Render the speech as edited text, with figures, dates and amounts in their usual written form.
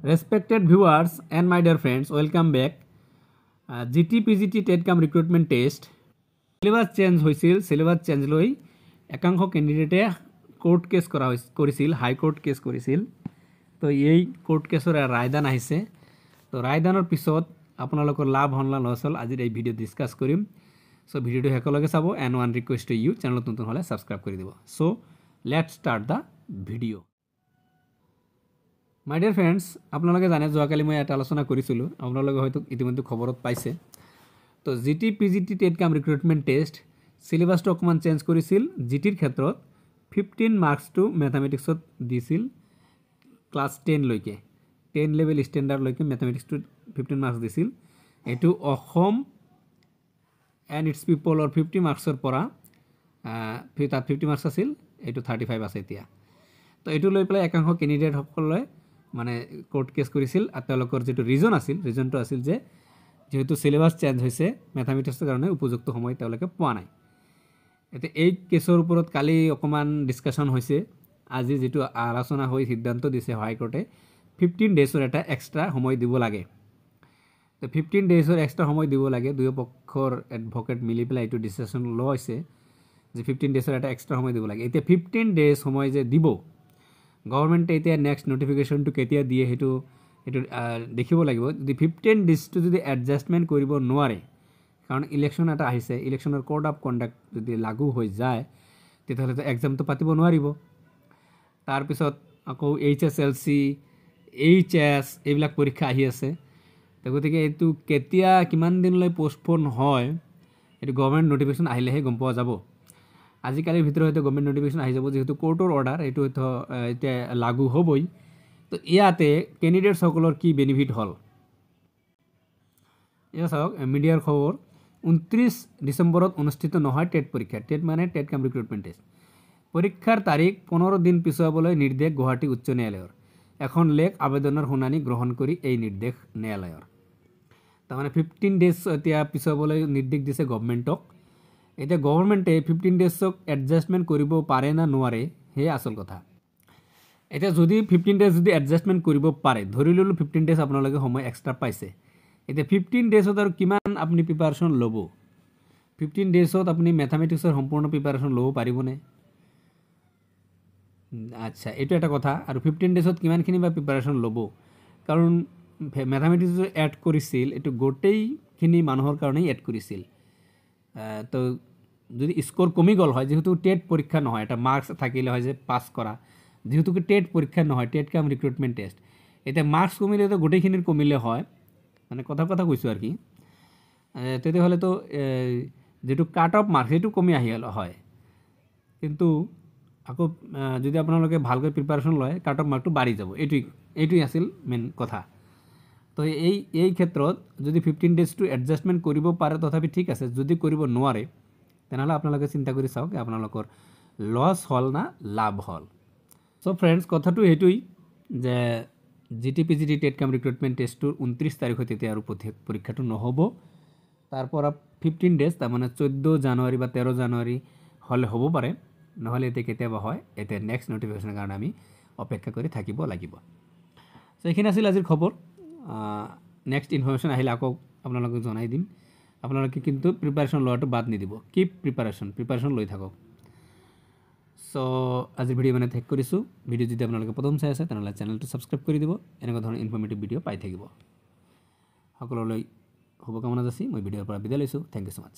Respected viewers and my dear friends, welcome back. GT-PGT TET-CAM recruitment test. Syllabus change হৈছিল, syllabus change লৈ একাংশ ক্যান্ডিডেটে court case কৰিছিল, হাই court case কৰিছিল। তো এই কোৰ্ট কেসৰ ৰায়দান আহিছে। তো ৰায়দানৰ পিছত আপোনালোকৰ লাভ হল না লছ হল আজিৰ এই ভিডিও ডিসকাস কৰিম। সো ভিডিওটো হেকলগে চাব and one request to you চ্যানেলত নতুন হলে সাবস্ক্ৰাইব কৰি দিব। So let's start da video. My dear friends, আপোনালোকে জানে যোৱাকালি মই এটা আলোচনা কৰিছিলোঁ, আপোনালোকে হয়তো ইতিমধ্যে খবৰত পাইছে। তো GT-PGT TET-CAM ৰিক্ৰুটমেণ্ট টেষ্ট চিলেবাছটো অকণমান চেঞ্জ কৰিছিল। GTৰ ক্ষেত্ৰত 15 মাৰ্কছটো মেথামেটিক্সত দিছিল ক্লাছ 10 লৈকে, 10 লেভেল ষ্টেণ্ডাৰ্ডলৈকে মেথামেটিক্সটো 15 মাৰ্কছ দিছিল। এইটো অসম এণ্ড ইটছ পিপলৰ 50 মাৰ্কছৰ পৰা তাত 50 মাৰ্কছ আছিল, এইটো 35 আছে এতিয়া। তো এইটো লৈ পেলাই একাংশ কেণ্ডিডেটসকলে মানে কোর্ট কেস কৰিছিল। আৰু তেওঁলোকৰ যেটো ৰিজন আছিল, ৰিজনটো আছিল যে যেহেতু সিলেবাস চেঞ্জ হৈছে ম্যাথমেটিক্সৰ কাৰণে উপযুক্ত সময় তেওঁলোকে পোৱা নাই। এতিয়া এই কেছৰ ওপৰত কালি অকমান ডিসকাশন হৈছে। আজি যেটো আলোচনা হৈ সিদ্ধান্ত দিছে হাইকোর্টে 15 ডেজৰ এটা এক্সট্ৰা সময় দিব লাগে। তো 15 ডেজৰ এক্সট্ৰা সময় দিব লাগে। দুই পক্ষৰ এডভোকেট মিলি পেলাই এইটো ডিসিশন লৈছে যে 15 ডেজৰ এটা এক্সট্ৰা সময় দিব লাগে। এতিয়া 15 ডেজ সময় যে দিব গভর্নমেন্টে এতিয়া নেক্সট নোটিফিকেশনটো কেতিয়া দিয়ে হেতু দেখিব লাগিব। যদি 15 ডেজটো যদি এডজাস্টমেন্ট কৰিব নোৱাৰে, কাৰণ ইলেকশন এটা আহিছে, ইলেকশনৰ কোড অফ কন্ডাক্ট যদি লাগু হৈ যায় তেতিয়াহ'লে তো এক্সামটো পাতিব নোৱাৰিব। তাৰপিছত আকৌ HSLC, HS এইবিলাক পৰীক্ষা আহি আছে। তো গতিকে এইটো কেতিয়া কিমান দিনলৈ পোষ্টপোন হয় এইটো গভর্নমেন্ট নোটিফিকেশন আহিলেহে গম পোৱা যাব। আজিকালিৰ ভিতৰত হয়তো গভৰ্নমেন্ট নোটিফিকেশন আহি যাব, যেহেতু কোৰ্টৰ অৰ্ডাৰ এইটো হয়তো এতিয়া লাগু হ'বই। তো ইয়াতে ক্যান্ডিডেট সকলৰ কি বেনিফিট হল এয়া চাওক। মিডিয়াৰ খবৰ 29 ডিসেম্বৰত অনুষ্ঠিত নহয় টেট পৰীক্ষা। টেট মানে TET-CAM ৰিক্ৰুটমেণ্ট টেষ্ট। পৰীক্ষাৰ তাৰিখ 15 দিন পিছুৱাবলৈ নিৰ্দেশ গুৱাহাটী উচ্চ ন্যায়ালয়ৰ। এখন লেখ আবেদনৰ শুনানি গ্ৰহণ কৰি এই নিৰ্দেশ ন্যায়ালয়ৰ। তাৰমানে 15 ডেজ এতিয়া পিছুৱাবলৈ নিৰ্দেশ দিছে গভৰ্নমেণ্টক। এতিয়া গভৰ্নমেণ্টে 15 ডেজক এডজাস্টমেন্ট কৰিব পাৰে না নোৱাৰে হে আসল কথা। এতিয়া যদি 15 ডেজ যদি এডজাস্টমেন্ট কৰিব পাৰে, ধৰি ললো 15 ডেজ আপোনালোকে সময় এক্সট্ৰা পাইছে। এতিয়া 15 ডেজত আৰু কিমান আপুনি প্ৰিপাৰেচন ল'ব? 15 ডেজত আপুনি মেথামেটিক্সৰ সম্পূৰ্ণ প্ৰিপাৰেচন ল'ব পাৰিবনে? আচ্ছা, এইটো এটা কথা। আৰু 15 ডেজত কিমানখিনি বা প্ৰিপাৰেচন ল'ব? কাৰণ মেথামেটিক্স এড কৰিছিল, এইটো গোটেইখিনি মানুহৰ কাৰণেই এড কৰিছিল। তো যদি স্কোর কমি গল হয়, যেহেতু টেট পরীক্ষা নহয়, এটা মার্কস থাকিলে হয় যে পাস করা, যেহেতু টেট পরীক্ষা নহয়, TET-CAM রিক্রুটমেন্ট টেস্ট, এটা মার্কস কমিলে তো গোটেইখিনির কমিলে হয়, মানে কথা কৈছোঁ আর কি। তেতিয়াহ'লে তো যেটো কাট অফ মার্কস সেইটো কমি আহিল হয়। কিন্তু আকৌ যদি আপোনালোকে ভালকৈ প্ৰিপাৰেচন লয় কাট অফ মাৰ্কটো বাঢ়ি যাব। এইটোই আছিল মেইন কথা। তো এই ক্ষেত্ৰত যদি 15 ডেজটো এডজাস্টমেন্ট কৰিব পাৰে তথাপি ঠিক আছে, যদি কৰিব নোৱাৰে তেনেহ'লে আপোনালোকে চিন্তা কৰি চাওক আপোনালোকৰ লছ হল না লাভ হল। সো ফ্ৰেণ্ডছ, কথাটো এইটোই যে GT-PGT TET-CAM ৰিক্ৰুটমেণ্ট টেষ্টটোৰ 29 তাৰিখত এতিয়া আৰু পৰীক্ষাটো নহ'ব। তাৰপৰা 15 ডেজ, তাৰমানে 14 জানুৱাৰী বা 13 জানুৱাৰী হ'লে হ'ব পাৰে, নহ'লে এতিয়া কেতিয়াবা হয়। এতিয়া নেক্সট নোটিফিকেশ্যনৰ কাৰণে আমি অপেক্ষা কৰি থাকিব লাগিব। সো এইখিনি আছিল আজিৰ খবৰ। নেক্সট ইনফৰমেশ্যন আহিলে আকৌ আপোনালোকক জনাই দিম। আপোনালোকে কিন্তু প্ৰিপাৰেশ্যন লোৱাটো বাদ নিদিব। কিপ প্ৰিপাৰেশ্যন লৈ থাকক। সো আজিৰ ভিডিও মানে শেষ কৰিছোঁ। ভিডিও যদি আপোনালোকে প্ৰথম চাই আছে তেনেহ'লে চেনেলটো ছাবস্ক্ৰাইব কৰি দিব, এনেকুৱা ধৰণৰ ইনফৰ্মেটিভ ভিডিঅ' পাই থাকিব। সকলোলৈ শুভকামনা যাচি মই ভিডিঅ'ৰ পৰা বিদায় লৈছোঁ। Thank you so' much.